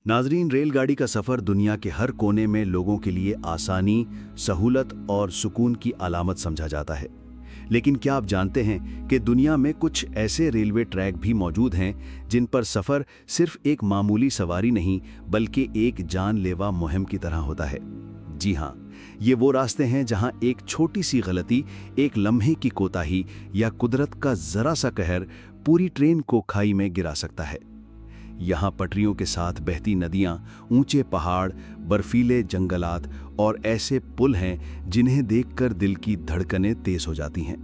नाजरीन, रेलगाड़ी का सफ़र दुनिया के हर कोने में लोगों के लिए आसानी, सहूलत और सुकून की अलामत समझा जाता है। लेकिन क्या आप जानते हैं कि दुनिया में कुछ ऐसे रेलवे ट्रैक भी मौजूद हैं जिन पर सफ़र सिर्फ एक मामूली सवारी नहीं बल्कि एक जानलेवा मुहिम की तरह होता है। जी हाँ, ये वो रास्ते हैं जहां एक छोटी सी गलती, एक लम्हे की कोताही या कुदरत का ज़रा सा कहर पूरी ट्रेन को खाई में गिरा सकता है। यहाँ पटरियों के साथ बहती नदियाँ, ऊंचे पहाड़, बर्फीले जंगलात और ऐसे पुल हैं जिन्हें देखकर दिल की धड़कनें तेज हो जाती हैं।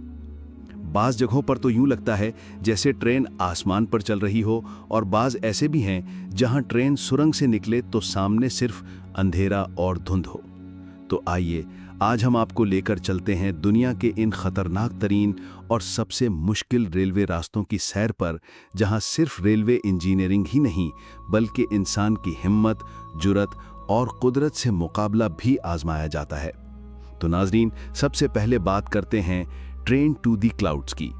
बाज़ जगहों पर तो यूं लगता है जैसे ट्रेन आसमान पर चल रही हो, और बाज़ ऐसे भी हैं जहां ट्रेन सुरंग से निकले तो सामने सिर्फ अंधेरा और धुंध हो। तो आइए आज हम आपको लेकर चलते हैं दुनिया के इन खतरनाक तरीन और सबसे मुश्किल रेलवे रास्तों की सैर पर, जहां सिर्फ रेलवे इंजीनियरिंग ही नहीं बल्कि इंसान की हिम्मत, जुर्रत और कुदरत से मुकाबला भी आजमाया जाता है। तो नाजरीन, सबसे पहले बात करते हैं ट्रेन टू दी क्लाउड्स की।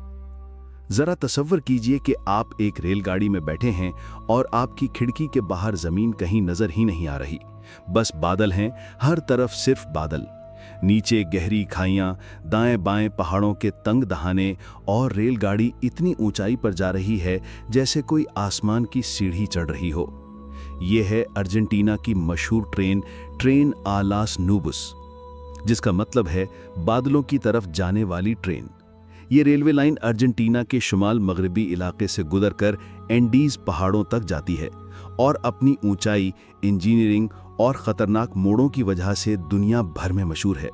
जरा तसव्वुर कीजिए कि आप एक रेलगाड़ी में बैठे हैं और आपकी खिड़की के बाहर जमीन कहीं नजर ही नहीं आ रही, बस बादल हैं, हर तरफ सिर्फ बादल। नीचे गहरी खाइयां, दाएं बाएं पहाड़ों के तंग दहाने, और रेलगाड़ी इतनी ऊंचाई पर जा रही है जैसे कोई आसमान की सीढ़ी चढ़ रही हो। यह है अर्जेंटीना की मशहूर ट्रेन आ लास नूबस, जिसका मतलब है बादलों की तरफ जाने वाली ट्रेन। ये रेलवे लाइन अर्जेंटीना के शुमाल मगरबी इलाके से गुजरकर एंडीज पहाड़ों तक जाती है और अपनी ऊंचाई, इंजीनियरिंग और ख़तरनाक मोड़ों की वजह से दुनिया भर में मशहूर है।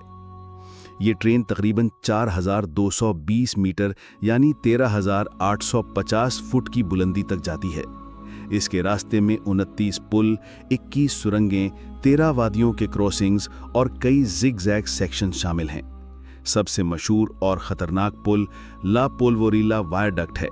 ये ट्रेन तकरीबन 4220 मीटर यानी 13,850 फुट की बुलंदी तक जाती है। इसके रास्ते में 29 पुल, 21 सुरंगें, 13 वादियों के क्रॉसिंग्स और कई जिग-जैग सेक्शन शामिल हैं। सबसे मशहूर और ख़तरनाक पुल ला पोल्वोरिला वायडक्ट है।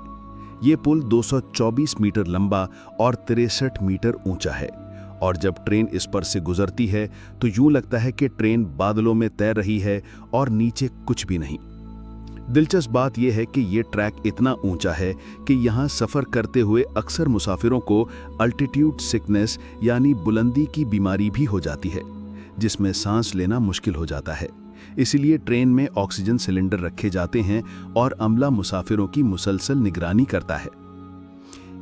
ये पुल 224 मीटर लंबा और 63 मीटर ऊंचा है, और जब ट्रेन इस पर से गुजरती है तो यूं लगता है कि ट्रेन बादलों में तैर रही है और नीचे कुछ भी नहीं। दिलचस्प बात यह है कि ये ट्रैक इतना ऊंचा है कि यहाँ सफ़र करते हुए अक्सर मुसाफिरों को अल्टीट्यूड सिकनेस यानी बुलंदी की बीमारी भी हो जाती है, जिसमें सांस लेना मुश्किल हो जाता है। इसीलिए ट्रेन में ऑक्सीजन सिलेंडर रखे जाते हैं और अमला मुसाफिरों की मुसलसल निगरानी करता है।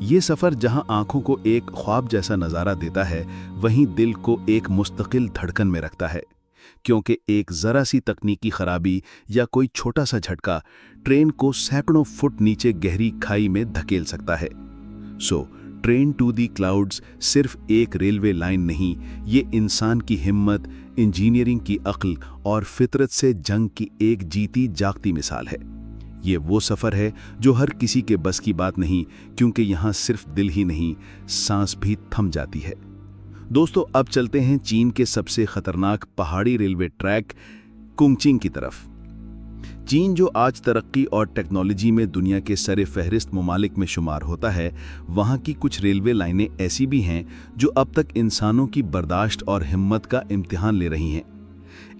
ये सफ़र जहां आंखों को एक ख्वाब जैसा नज़ारा देता है, वहीं दिल को एक मुस्तकिल धड़कन में रखता है, क्योंकि एक ज़रा सी तकनीकी खराबी या कोई छोटा सा झटका ट्रेन को सैकड़ों फुट नीचे गहरी खाई में धकेल सकता है। ट्रेन टू दी क्लाउड्स सिर्फ एक रेलवे लाइन नहीं, ये इंसान की हिम्मत, इंजीनियरिंग की अक्ल और फितरत से जंग की एक जीती जागती मिसाल है। ये वो सफ़र है जो हर किसी के बस की बात नहीं, क्योंकि यहाँ सिर्फ दिल ही नहीं, सांस भी थम जाती है। दोस्तों, अब चलते हैं चीन के सबसे खतरनाक पहाड़ी रेलवे ट्रैक कुंगचिंग की तरफ। चीन, जो आज तरक्की और टेक्नोलॉजी में दुनिया के सरे फहरिस्त ममालिक में शुमार होता है, वहाँ की कुछ रेलवे लाइनें ऐसी भी हैं जो अब तक इंसानों की बर्दाश्त और हिम्मत का इम्तिहान ले रही हैं।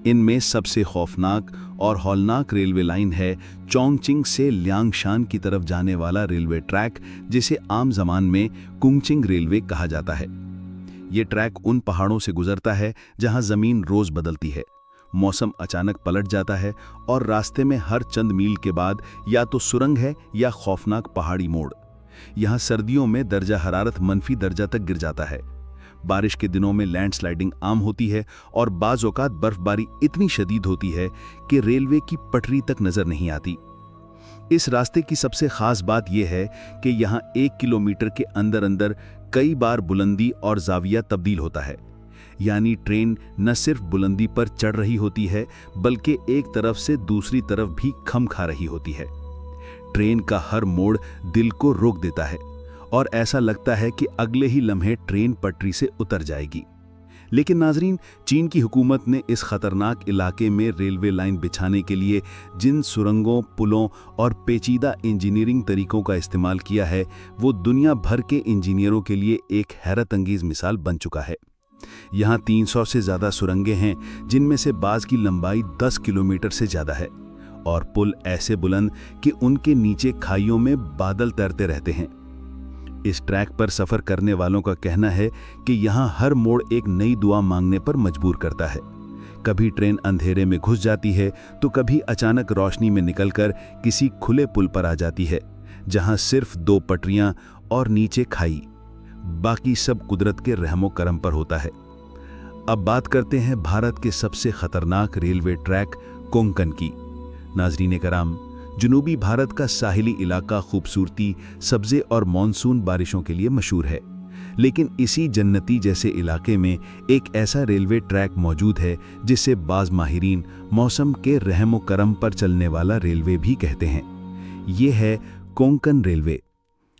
इनमें सबसे खौफनाक और हौलनाक रेलवे लाइन है चोंगचिंग से लियांगशान की तरफ जाने वाला रेलवे ट्रैक, जिसे आम जबान में कुंगचिंग रेलवे कहा जाता है। ये ट्रैक उन पहाड़ों से गुजरता है जहां जमीन रोज बदलती है, मौसम अचानक पलट जाता है और रास्ते में हर चंद मील के बाद या तो सुरंग है या खौफनाक पहाड़ी मोड़। यहाँ सर्दियों में दर्जा हरारत -, दर्जा तक गिर जाता है। बारिश के दिनों में लैंडस्लाइडिंग आम होती है और बाज़ औक़ात बर्फबारी इतनी शदीद होती है कि रेलवे की पटरी तक नजर नहीं आती। इस रास्ते की सबसे खास बात यह है कि यहाँ 1 किलोमीटर के अंदर अंदर कई बार बुलंदी और जाविया तब्दील होता है, यानी ट्रेन न सिर्फ बुलंदी पर चढ़ रही होती है बल्कि एक तरफ से दूसरी तरफ भी खम खा रही होती है। ट्रेन का हर मोड़ दिल को रोक देता है और ऐसा लगता है कि अगले ही लम्हे ट्रेन पटरी से उतर जाएगी। लेकिन नाजरीन, चीन की हुकूमत ने इस खतरनाक इलाके में रेलवे लाइन बिछाने के लिए जिन सुरंगों, पुलों और पेचीदा इंजीनियरिंग तरीकों का इस्तेमाल किया है, वो दुनिया भर के इंजीनियरों के लिए एक हैरत अंगेज मिसाल बन चुका है। यहाँ 300 से ज़्यादा सुरंगें हैं, जिनमें से बाज़ की लंबाई 10 किलोमीटर से ज़्यादा है, और पुल ऐसे बुलंद कि उनके नीचे खाइयों में बादल तैरते रहते हैं। इस ट्रैक पर सफर करने वालों का कहना है कि यहाँ हर मोड़ एक नई दुआ मांगने पर मजबूर करता है। कभी ट्रेन अंधेरे में घुस जाती है तो कभी अचानक रोशनी में निकलकर किसी खुले पुल पर आ जाती है, जहां सिर्फ 2 पटरियां और नीचे खाई, बाकी सब कुदरत के रहमो करम पर होता है। अब बात करते हैं भारत के सबसे खतरनाक रेलवे ट्रैक कोंकण की। नाज़रीन कराम, जनूबी भारत का साहिली इलाका खूबसूरती, सब्जे और मॉनसून बारिशों के लिए मशहूर है, लेकिन इसी जन्नती जैसे इलाके में एक ऐसा रेलवे ट्रैक मौजूद है जिसे बाज़ माहिरीन मौसम के रहमो करम पर चलने वाला रेलवे भी कहते हैं। ये है कोंकण रेलवे,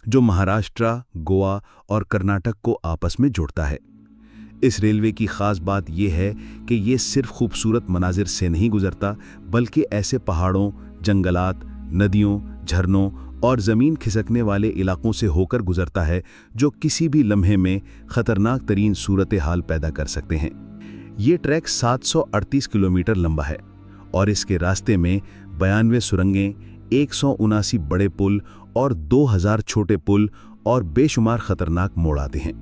जो महाराष्ट्र, गोवा और कर्नाटक को आपस में जोड़ता है। इस रेलवे की ख़ास बात यह है कि ये सिर्फ खूबसूरत मनाजिर से नहीं गुजरता, बल्कि ऐसे पहाड़ों, जंगलात, नदियों, झरनों और ज़मीन खिसकने वाले इलाकों से होकर गुजरता है, जो किसी भी लम्हे में ख़तरनाक तरीन सूरत हाल पैदा कर सकते हैं। ये ट्रैक 738 किलोमीटर लंबा है और इसके रास्ते में 92 सुरंगें, 179 बड़े पुल और 2000 छोटे पुल और बेशुमार ख़तरनाक मोड़ आते हैं।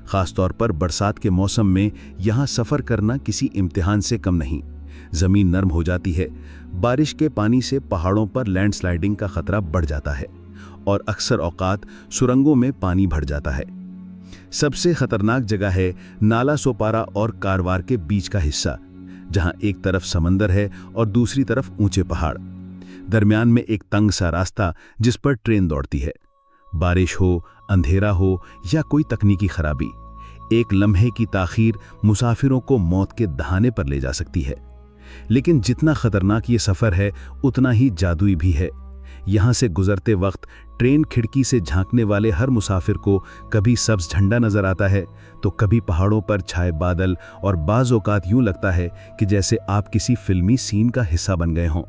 ख़ासतौर पर बरसात के मौसम में यहाँ सफ़र करना किसी इम्तिहान से कम नहीं। ज़मीन नरम हो जाती है, बारिश के पानी से पहाड़ों पर लैंडस्लाइडिंग का खतरा बढ़ जाता है और अक्सर औकात सुरंगों में पानी भर जाता है। सबसे खतरनाक जगह है नाला सोपारा और कारवार के बीच का हिस्सा, जहां एक तरफ समंदर है और दूसरी तरफ ऊंचे पहाड़। दरमियान में एक तंग सा रास्ता जिस पर ट्रेन दौड़ती है। बारिश हो, अंधेरा हो या कोई तकनीकी खराबी, एक लम्हे की ताखीर मुसाफिरों को मौत के दहाने पर ले जा सकती है। लेकिन जितना खतरनाक ये सफ़र है, उतना ही जादुई भी है। यहाँ से गुजरते वक्त ट्रेन खिड़की से झांकने वाले हर मुसाफिर को कभी सब्ज झंडा नजर आता है, तो कभी पहाड़ों पर छाए बादल, और बाज़ औक़ात यूं लगता है कि जैसे आप किसी फिल्मी सीन का हिस्सा बन गए हों।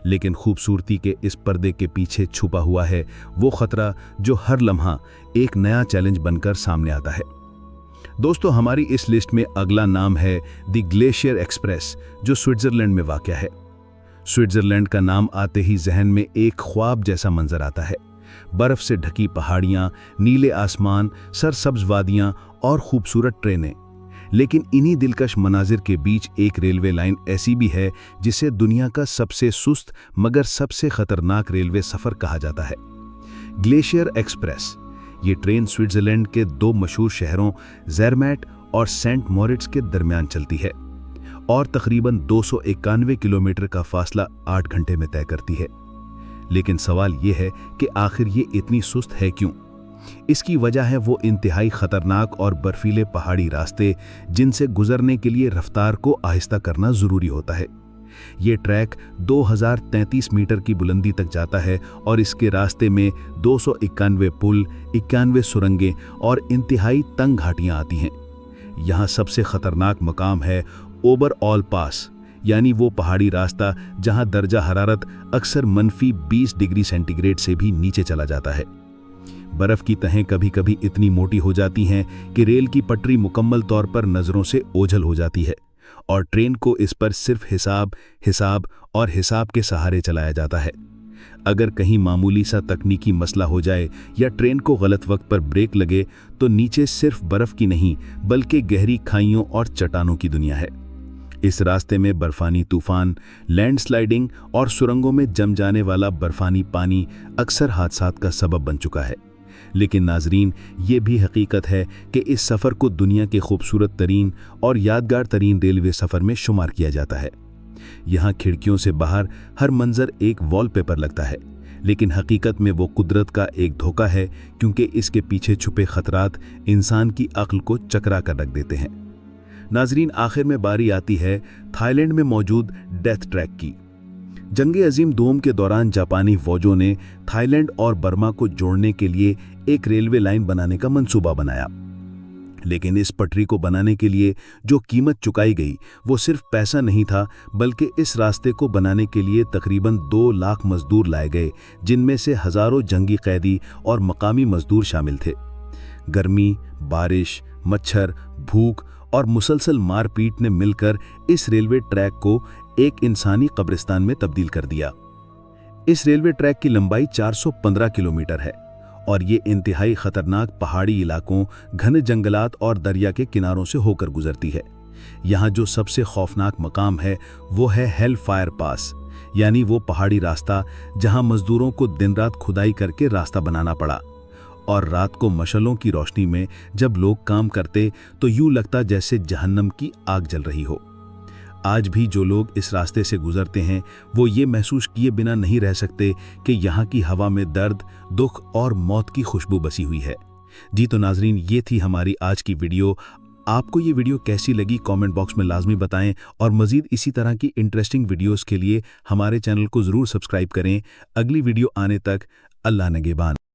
लेकिन खूबसूरती के इस पर्दे के पीछे छुपा हुआ है वो खतरा जो हर लम्हा एक नया चैलेंज बनकर सामने आता है। दोस्तों, हमारी इस लिस्ट में अगला नाम है द ग्लेशियर एक्सप्रेस, जो स्विट्ज़रलैंड में वाक़या है। स्विट्ज़रलैंड का नाम आते ही जहन में एक ख्वाब जैसा मंजर आता है। बर्फ़ से ढकी पहाड़ियाँ, नीले आसमान, सरसब्ज वादियाँ और खूबसूरत ट्रेनें। लेकिन इन्हीं दिलकश मनाजिर के बीच एक रेलवे लाइन ऐसी भी है जिसे दुनिया का सबसे सुस्त मगर सबसे खतरनाक रेलवे सफ़र कहा जाता है, ग्लेशियर एक्सप्रेस। ये ट्रेन स्विट्ज़रलैंड के 2 मशहूर शहरों ज़ेरमैट और सेंट मॉरिट्स के दरमियान चलती है और तकरीबन 291 किलोमीटर का फासला 8 घंटे में तय करती है। लेकिन सवाल ये है कि आखिर ये इतनी सुस्त है क्यों? इसकी वजह है वो इंतहाई खतरनाक और बर्फीले पहाड़ी रास्ते जिनसे गुजरने के लिए रफ्तार को आहिस्ता करना ज़रूरी होता है। ये ट्रैक 2033 मीटर की बुलंदी तक जाता है और इसके रास्ते में 291 पुल, 91 सुरंगें और इंतहाई तंग घाटियाँ आती हैं। यहाँ सबसे खतरनाक मकाम है ओबरऑल पास, यानी वो पहाड़ी रास्ता जहाँ दर्जा हरारत अक्सर -20 डिग्री सेंटीग्रेड से भी नीचे चला जाता है। बर्फ़ की तहें कभी कभी इतनी मोटी हो जाती हैं कि रेल की पटरी मुकम्मल तौर पर नज़रों से ओझल हो जाती है और ट्रेन को इस पर सिर्फ हिसाब के सहारे चलाया जाता है। अगर कहीं मामूली सा तकनीकी मसला हो जाए या ट्रेन को गलत वक्त पर ब्रेक लगे तो नीचे सिर्फ बर्फ़ की नहीं बल्कि गहरी खाइयों और चट्टानों की दुनिया है। इस रास्ते में बर्फानी तूफान, लैंडस्लाइडिंग और सुरंगों में जम जाने वाला बर्फानी पानी अक्सर हादसात का सबब बन चुका है। लेकिन नाजरीन, ये भी हकीकत है कि इस सफ़र को दुनिया के खूबसूरत तरीन और यादगार तरीन रेलवे सफ़र में शुमार किया जाता है। यहाँ खिड़कियों से बाहर हर मंजर एक वॉलपेपर लगता है, लेकिन हकीकत में वो कुदरत का एक धोखा है, क्योंकि इसके पीछे छुपे खतरात इंसान की अक्ल को चकरा कर रख देते हैं। नाजरीन, आखिर में बारी आती है थाईलैंड में मौजूद डेथ ट्रैक की। जंग अजीम दोम के दौरान जापानी फौजों ने थाईलैंड और बर्मा को जोड़ने के लिए एक रेलवे लाइन बनाने का मंसूबा बनाया। लेकिन इस पटरी को बनाने के लिए जो कीमत चुकाई गई वो सिर्फ पैसा नहीं था, बल्कि इस रास्ते को बनाने के लिए तकरीबन 2 लाख मजदूर लाए गए, जिनमें से हज़ारों जंगी कैदी और मकामी मजदूर शामिल थे। गर्मी, बारिश, मच्छर, भूख और मुसलसल मारपीट ने मिलकर इस रेलवे ट्रैक को एक इंसानी कब्रिस्तान में तब्दील कर दिया। इस रेलवे ट्रैक की लंबाई 415 किलोमीटर है और ये इंतहाई खतरनाक पहाड़ी इलाकों, घने जंगलात और दरिया के किनारों से होकर गुजरती है। यहाँ जो सबसे खौफनाक मकाम है वो है हेल फायर पास, यानी वो पहाड़ी रास्ता जहाँ मजदूरों को दिन रात खुदाई करके रास्ता बनाना पड़ा। और रात को मशालों की रोशनी में जब लोग काम करते तो यूं लगता जैसे जहन्नम की आग जल रही हो। आज भी जो लोग इस रास्ते से गुजरते हैं वो ये महसूस किए बिना नहीं रह सकते कि यहाँ की हवा में दर्द, दुख और मौत की खुशबू बसी हुई है। जी तो नाजरीन, ये थी हमारी आज की वीडियो। आपको ये वीडियो कैसी लगी कमेंट बॉक्स में लाजमी बताएं, और मज़ीद इसी तरह की इंटरेस्टिंग वीडियोस के लिए हमारे चैनल को ज़रूर सब्सक्राइब करें। अगली वीडियो आने तक अल्लाह निगहबान।